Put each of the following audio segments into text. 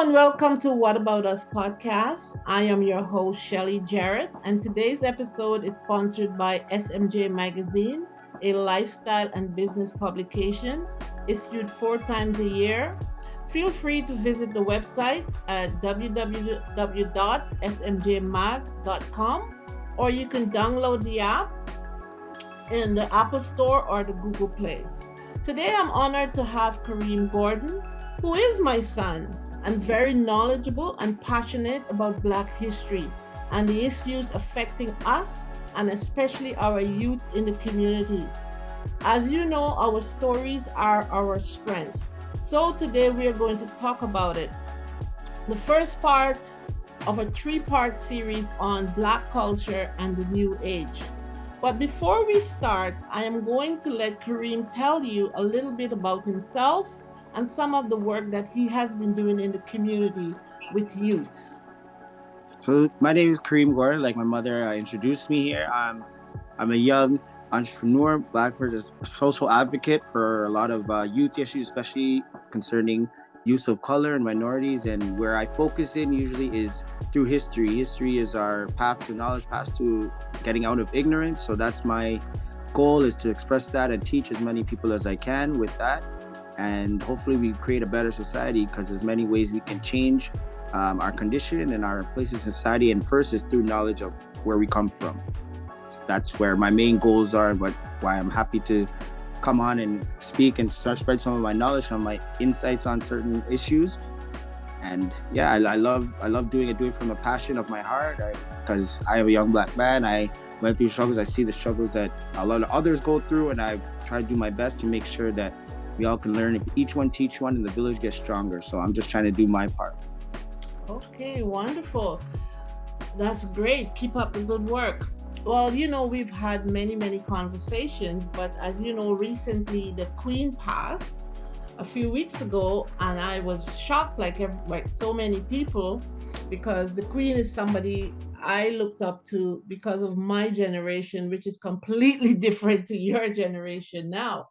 and welcome to What About Us podcast. I am your host, Shelly Jarrett, and today's episode is sponsored by SMJ Magazine, a lifestyle and business publication issued 4 times a year. Feel free to visit the website at www.smjmag.com, or you can download the app in the Apple Store or the Google Play. Today I'm honored to have Kareem Gordon, who is my son and very knowledgeable and passionate about Black history and the issues affecting us and especially our youths in the community. As you know, our stories are our strength. So today we are going to talk about it. The first part of a three-part series on Black culture and the New Age. But before we start, I am going to let Kareem tell you a little bit about himself and some of the work that he has been doing in the community with youths. So my name is Kareem Gordon. Like my mother introduced me here. I'm a young entrepreneur, Black person, social advocate for a lot of youth issues, especially concerning use of color and minorities. And where I focus in usually is through history. History is our path to knowledge, path to getting out of ignorance. So that's my goal, is to express that and teach as many people as I can with that. And hopefully we create a better society, because there's many ways we can change our condition and our place in society. And first is through knowledge of where we come from. So that's where my main goals are, but why I'm happy to come on and speak and start spread some of my knowledge, some of my insights on certain issues. And yeah, I love doing it from the passion of my heart, because I am a young Black man. I went through struggles. I see the struggles that a lot of others go through, and I try to do my best to make sure that we all can learn. If each one teach one, and the village gets stronger. So I'm just trying to do my part. Okay, wonderful. That's great. Keep up the good work. Well, we've had many conversations, but as you know, recently the Queen passed a few weeks ago, and I was shocked, like so many people, because the Queen is somebody I looked up to because of my generation, which is completely different to your generation now.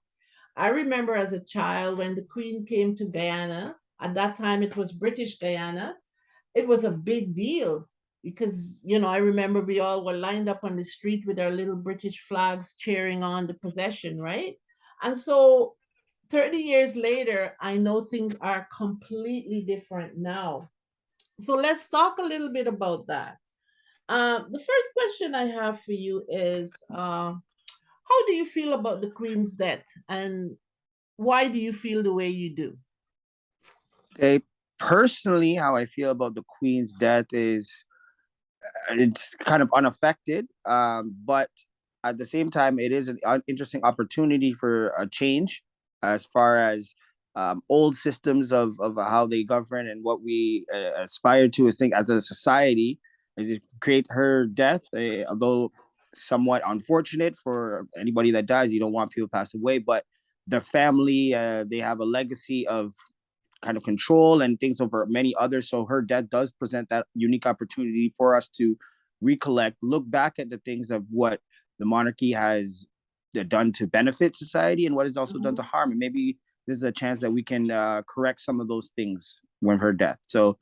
I remember as a child when the Queen came to Guyana. At that time, it was British Guyana. It was a big deal because, I remember we all were lined up on the street with our little British flags cheering on the procession, right? And so 30 years later, I know things are completely different now. So let's talk a little bit about that. The first question I have for you is how do you feel about the Queen's death, and why do you feel the way you do? Okay, personally, how I feel about the Queen's death is it's kind of unaffected, but at the same time, it is an interesting opportunity for a change, as far as old systems of how they govern and what we aspire to, I think, as a society. Is it create her death, although somewhat unfortunate for anybody that dies. You don't want people to pass away, but the family, they have a legacy of kind of control and things over many others. So her death does present that unique opportunity for us to recollect, look back at the things of what the monarchy has done to benefit society and what is also done Mhm. to harm. And maybe this is a chance that we can correct some of those things when her death. So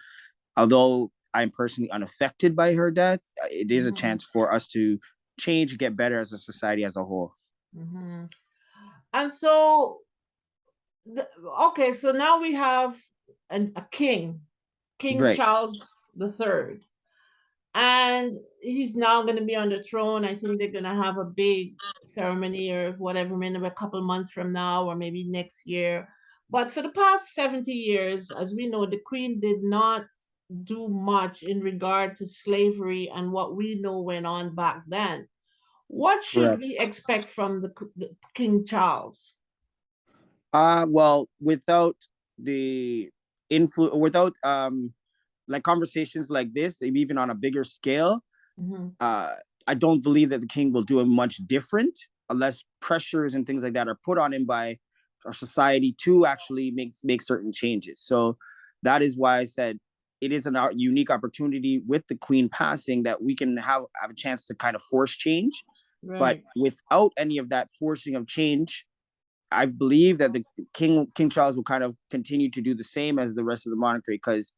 although I'm personally unaffected by her death, it is a Mhm. chance for us to change, get better as a society as a whole. Mhm. And so, okay, so now we have a king, King Right. Charles III, and he's now going to be on the throne. I think they're going to have a big ceremony or whatever, maybe a couple months from now or maybe next year. But for the past 70 years, as we know, the Queen did not do much in regard to slavery and what we know went on back then. What should Correct. we expect from the King Charles? Well, without the without like conversations like this, even on a bigger scale, Hmm. uh, I don't believe that the king will do much different unless pressures and things like that are put on him by our society to actually make certain changes. So that is why I said it is a unique opportunity with the queen passing that we can have a chance to kind of force change. But Right. without any of that forcing of change, I believe that the King Charles will kind of continue to do the same as the rest of the monarchy, because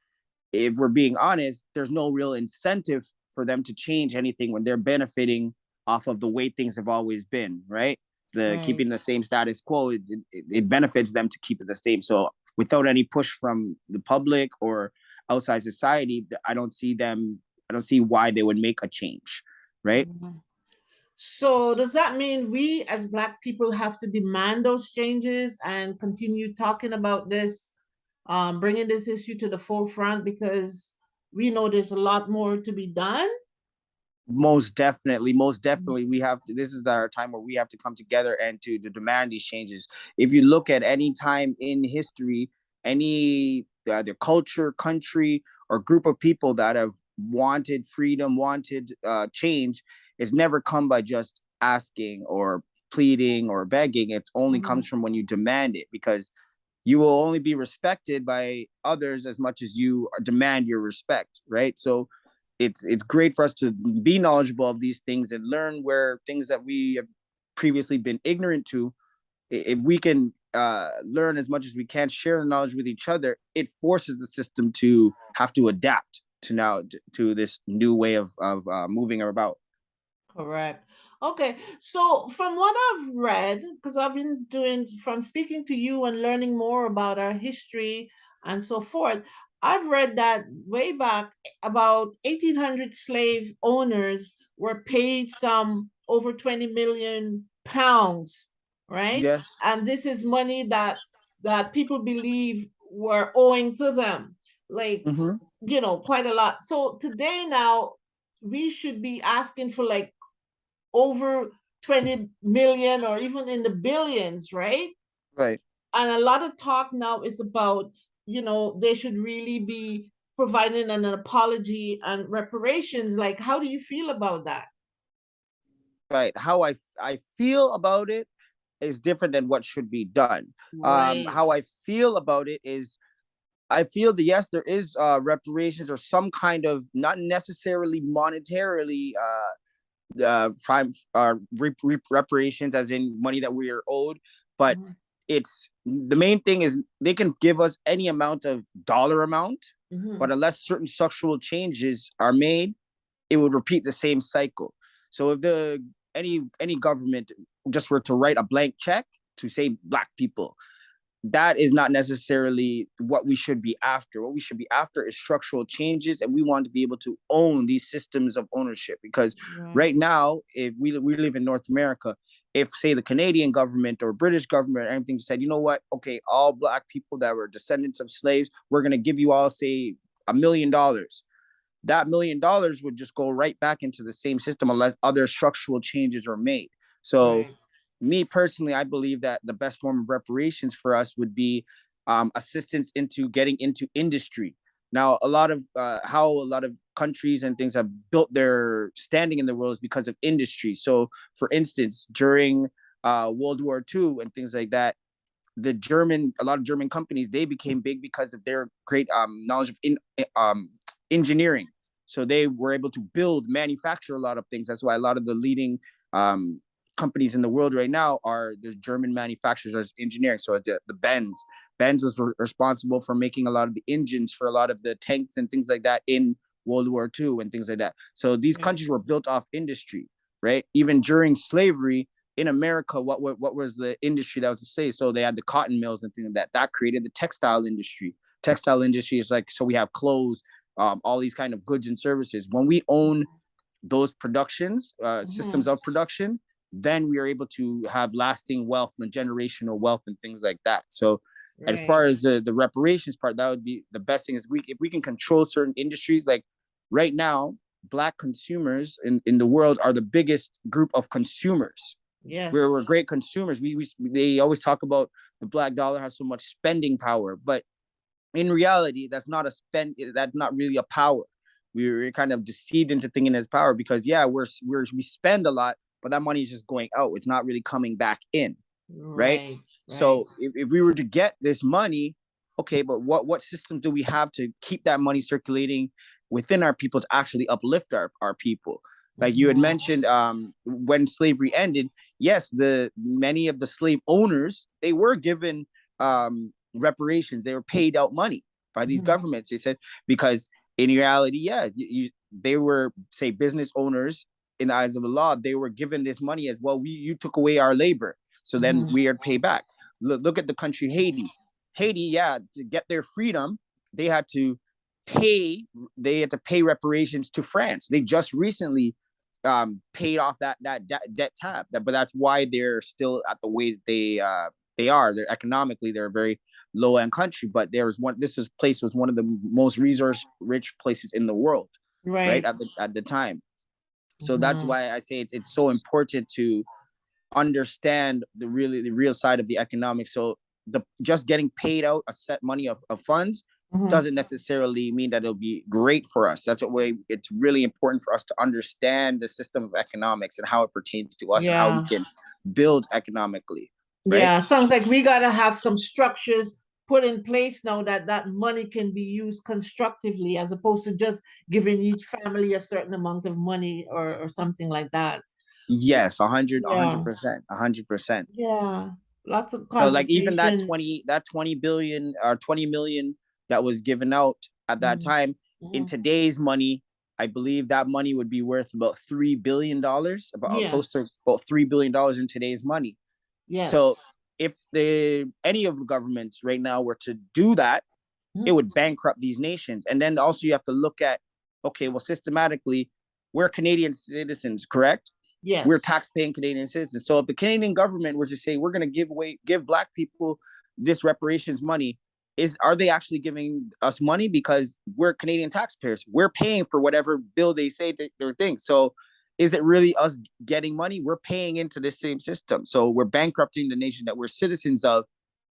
if we're being honest, there's no real incentive for them to change anything when they're benefiting off of the way things have always been, right? The Right. keeping the same status quo, it benefits them to keep it the same. So without any push from the public or outside society, I don't see why they would make a change, right? Mhm. So does that mean we as Black people have to demand those changes and continue talking about this, bringing this issue to the forefront because we know there's a lot more to be done? Most definitely we have to, this is our time where we have to come together and to demand these changes. If you look at any time in history, any either culture, country, or group of people that have wanted freedom, wanted change, it's never come by just asking or pleading or begging. It only Mhm. comes from when you demand it, because you will only be respected by others as much as you demand your respect, right? So it's great for us to be knowledgeable of these things and learn where things that we have previously been ignorant to. If we can learn as much as we can, share the knowledge with each other, it forces the system to have to adapt to now to this new way of moving about. Correct. Okay. So, from what I've read, because I've been doing, from speaking to you and learning more about our history and so forth, I've read that way back about 1800 slave owners were paid some over 20 million pounds, right? Yes. And this is money that people believe were owing to them, like, Mm-hmm. quite a lot. So, today now, we should be asking for like over 20 million or even in the billions, right? Right. And a lot of talk now is about, they should really be providing an apology and reparations. Like, how do you feel about that? Right. How I feel about it is different than what should be done. Right. How I feel about it is, I feel that yes, there is reparations or some kind of, not necessarily monetarily reparations, as in money that we are owed, but Mhm. it's the main thing is they can give us any amount of dollar amount, but Mhm. unless certain structural changes are made, it would repeat the same cycle. So if the any government just were to write a blank check to say black people, that is not necessarily what we should be after. What we should be after is structural changes, and we want to be able to own these systems of ownership. Because right Right. now, if we live in North America, if say the Canadian government or British government or anything said, you know what, okay, all black people that were descendants of slaves, we're gonna give you all say $1 million. That $1 million would just go right back into the same system unless other structural changes are made. So Right. me personally, I believe that the best form of reparations for us would be assistance into getting into industry. Now, a lot of how a lot of countries and things have built their standing in the world is because of industry. So, for instance, during World War II and things like that, a lot of German companies, they became big because of their great knowledge of engineering. So they were able to build, manufacture a lot of things. That's why a lot of the leading um, companies in the world right now are the German manufacturers of engineering. So the Benz was responsible for making a lot of the engines for a lot of the tanks and things like that in World War II and things like that. So these Right. countries were built off industry, right? Even during slavery, in America, what was the industry that was to say? So they had the cotton mills and things like that. That created the textile industry. Textile industry is like, so we have clothes, all these kind of goods and services. When we own those productions, systems Mhm. of production, then we are able to have lasting wealth and generational wealth and things like that. So as far Right. as the reparations part, that would be the best thing is if we can control certain industries. Like right now, black consumers in the world are the biggest group of consumers. We're Yes. great consumers. We they always talk about the black dollar has so much spending power, but in reality, that's not a spend. That's not really a power. We're kind of deceived into thinking it's power because yeah, we spend a lot, but that money is just going out. It's not really coming back in, right? Right. Right. So if we were to get this money, okay, but what system do we have to keep that money circulating within our people to actually uplift our people? Like you had Mhm. mentioned, when slavery ended, yes, the many of the slave owners, they were given reparations. They were paid out money. by these Mhm. governments. They said because in reality, yeah, they were, say, business owners in the eyes of the law. They were given this money as well. You took away our labor, so then Mhm. we are to pay back. Look at the country Haiti. Haiti, yeah, to get their freedom, they had to pay. They had to pay reparations to France. They just recently paid off that debt tab. But that's why they're still at the way that they are. They're economically, they're a very low end country. But there was one. This was place was one of the most resource rich places in the world, right Right. at the time. So that's Mhm. why I say it's so important to understand the real side of the economics. So the just getting paid out a set money of funds Mhm. doesn't necessarily mean that it'll be great for us. That's what way it's really important for us to understand the system of economics and how it pertains to us and how we Yeah. can build economically, right? Yeah. Sounds like we gotta have some structures put in place now that that money can be used constructively, as opposed to just giving each family a certain amount of money or something like that. Yes, a Yeah. hundred percent, 100%. Yeah. Lots of So like even that conversations. 20 billion or 20 million that was given out at that Mhm. time in Mhm. today's money, I believe that money would be worth about $3 billion, about close to Yes. about $3 billion in today's money. So Yes. if the any of the governments right now were to do that, it Mhm. would bankrupt these nations. And then also you have to look at, okay, well, systematically, we're Canadian citizens, correct? We're Yes. tax-paying Canadian citizens. So if the Canadian government were to say we're going to give Black people this reparations money, are they actually giving us money because we're Canadian taxpayers? We're paying for whatever bill they say they're thing. So is it really us getting money? We're paying into the same system. So we're bankrupting the nation that we're citizens of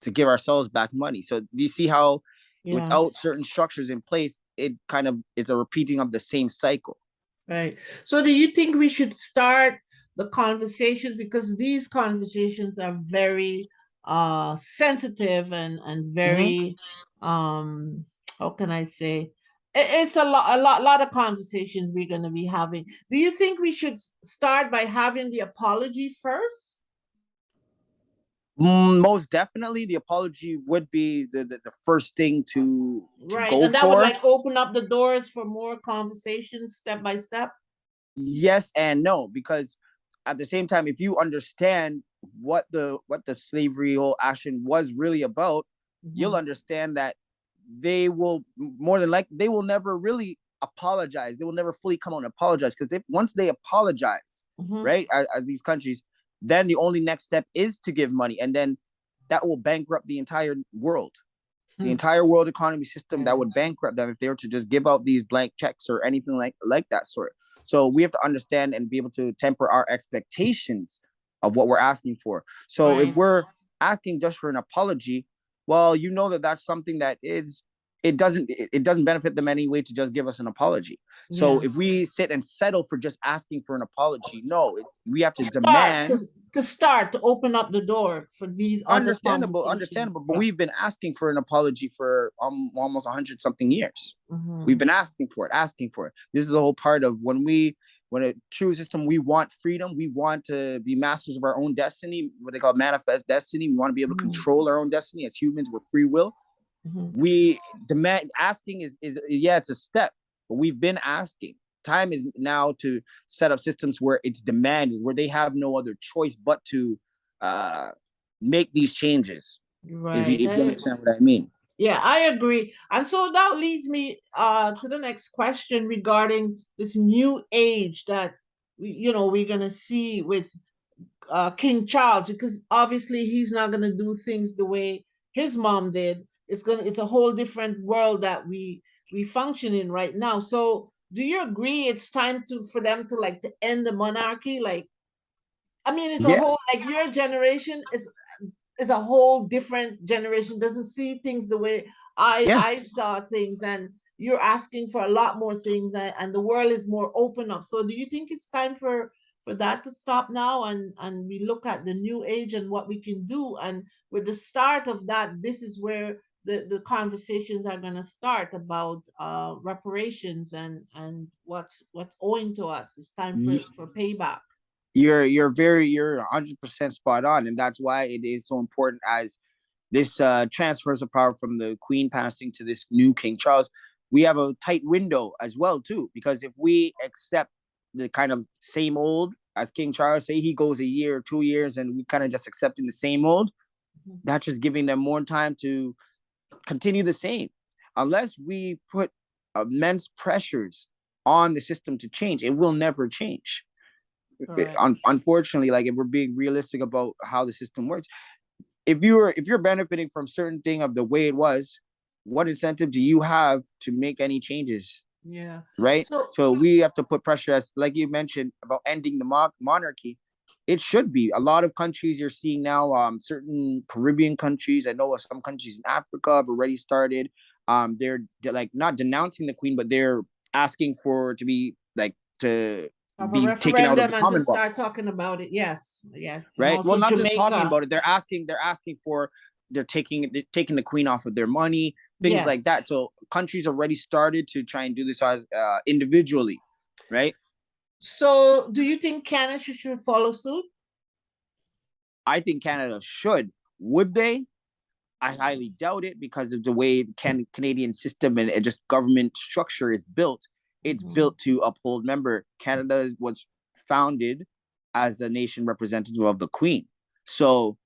to give ourselves back money. So do you see how Yeah. without certain structures in place, it kind of is a repeating of the same cycle? Right. So, do you think we should start the conversations, because these conversations are very sensitive and Mm-hmm. very how can I say, it's a lot of conversations we're going to be having. Do you think we should start by having the apology first? Most definitely, the apology would be the first thing to Right. go And that would for. like open up the doors for more conversations step by step. Yes and no, because at the same time, if you understand what the slavery whole action was really about, you'll Hmm. understand that they will more than like they will never really apologize. They will never fully come out and apologize because if once they apologize, Hmm. right, as these countries, then the only next step is to give money, and then that will bankrupt the entire world economy system. That Right. would bankrupt them if they were to just give out these blank checks or anything like that sort. So we have to understand and be able to temper our expectations of what we're asking for. So if Right. we're asking just for an apology, well, you know that that's something that is it doesn't benefit them anyway to just give us an apology. So Yeah. if we sit and settle for just asking for an apology, no, we have to start to demand. to start to open up the door for these other conversations. Understandable, but Yeah. we've been asking for an apology for almost 100 something years. We've Hmm. been asking for it. This is the whole part of when a true system, we want freedom, we want to be masters of our own destiny, what they call manifest destiny. We want to be able to Hmm. control our own destiny as humans with free will. Hmm. We demand asking is yeah, it's a step, but we've been asking. Time is now to set up systems where it's demanded, where they have no other choice but to uh, make these changes. If you Right. if you understand what I mean. Yeah, I agree. And so that leads me to the next question regarding this new age that we're gonna see with King Charles, because obviously he's not gonna do things the way his mom did. It's a whole different world that we function in right now. So do you agree it's time to for them to like to end the monarchy? Like, I mean, it's a Yeah. whole, like, your generation is a whole different generation, doesn't see things the way Yeah. I saw things, and you're asking for a lot more things, and the world is more open up. So do you think it's time for that to stop now, and we look at the new age and what we can do, and with the start of that, this is where the conversations are going to start about reparations and what's owing to us. It's time for payback. You're 100% spot on, and that's why it is so important as this transfers of power from the Queen passing to this new King Charles, we have a tight window as well too. Because if we accept the kind of same old as King Charles, say he goes a year or 2 years, and we kind of just accepting the same old, that's just giving them more time to continue the same. Unless we put immense pressures on the system to change, it will never change. Correct. Unfortunately, like if we're being realistic about how the system works, if you're benefiting from certain thing of the way it was, what incentive do you have to make any changes? Yeah. Right. So, So we have to put pressure, as like you mentioned about ending the monarchy. It should be a lot of countries you're seeing now. Certain Caribbean countries, I know some countries in Africa have already started. They're like not denouncing the Queen, but they're asking for to be like to have a be taken out of referendum the and to Commonwealth. start talking about it. Yes, yes, and Right. Well, also not just talking Jamaica. about it. They're asking for, they're taking the Queen off of their money, things like Yes. that. So countries already started to try and do this as individually, right? So, do you think Canada should follow suit? I think Canada should. Would they? I highly doubt it, because of the way the Canadian system and just government structure is built. It's Mhm. built to uphold. Remember, Canada was founded as a nation representative of the Queen. So,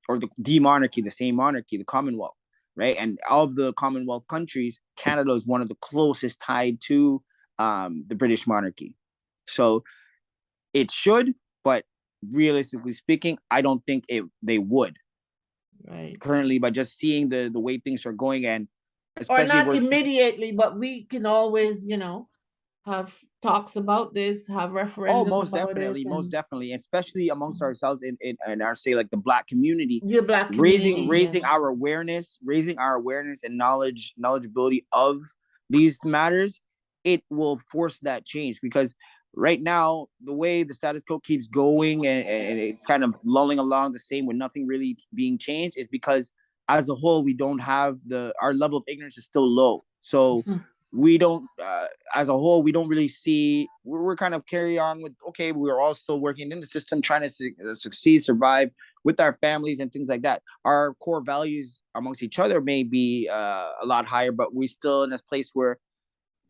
or the monarchy, the same monarchy, the Commonwealth, right? And of the Commonwealth countries, Canada is one of the closest tied to the British monarchy. So it should, but realistically speaking, I don't think they would Right. currently, by just seeing the way things are going, and Or especially not where, immediately, but we can always, have talks about this, have oh, referendum most about it, definitely, most and definitely, especially amongst ourselves in our, say, like the Black community, the Black raising community. raising Yes. our awareness, and knowledgeability of these matters. It will force that change, because right now the way the status quo keeps going, and it's kind of lulling along the same with nothing really being changed, is because as a whole we don't have the our level of ignorance is still low. So we don't as a whole we don't really see, we're kind of carry on with, okay, we're all still working in the system, trying to succeed, survive with our families and things like that. Our core values amongst each other may be a lot higher, but we still in this place where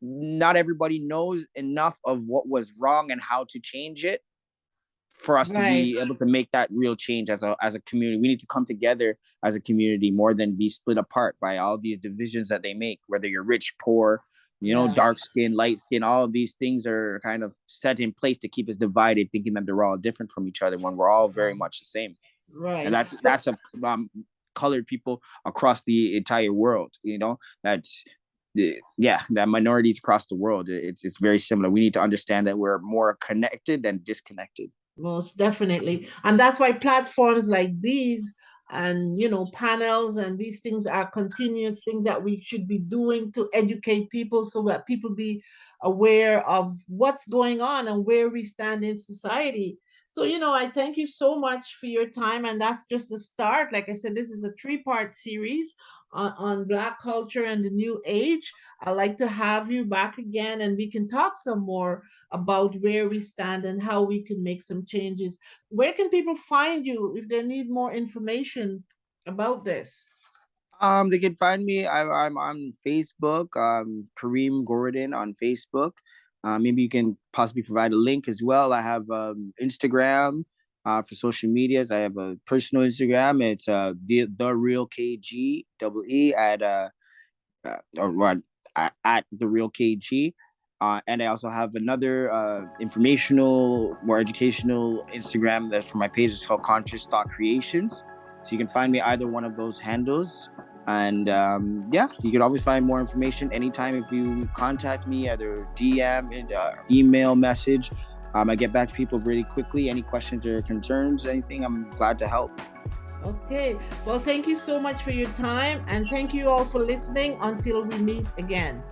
not everybody knows enough of what was wrong and how to change it for us to Right. be able to make that real change as a community. We need to come together as a community more than be split apart by all these divisions that they make, whether you're rich, poor, Yes. dark skin, light skin. All of these things are kind of set in place to keep us divided, thinking that they're all different from each other when we're all very much the same. And Right. that's a colored people across the entire world. That's yeah, that minorities across the world. It's very similar. We need to understand that we're more connected than disconnected. Most definitely. And that's why platforms like these and panels and these things are continuous things that we should be doing to educate people so that people be aware of what's going on and where we stand in society. So, I thank you so much for your time. And that's just a start. Like I said, this is a three-part series on Black culture and the new age. I'd like to have you back again and we can talk some more about where we stand and how we can make some changes. Where can people find you if they need more information about this? They can find me. I'm on Facebook. Kareem Gordon on Facebook. Maybe you can possibly provide a link as well. I have Instagram for social medias. I have a personal Instagram. It's the real KG double E or what at the real KG. And I also have another informational, more educational Instagram that's for my page. It's called Conscious Thought Creations. So you can find me either one of those handles. And yeah, you can always find more information anytime if you contact me, either DM and email message. I get back to people really quickly. Any questions or concerns, anything, I'm glad to help. Okay. Well, thank you so much for your time and thank you all for listening until we meet again.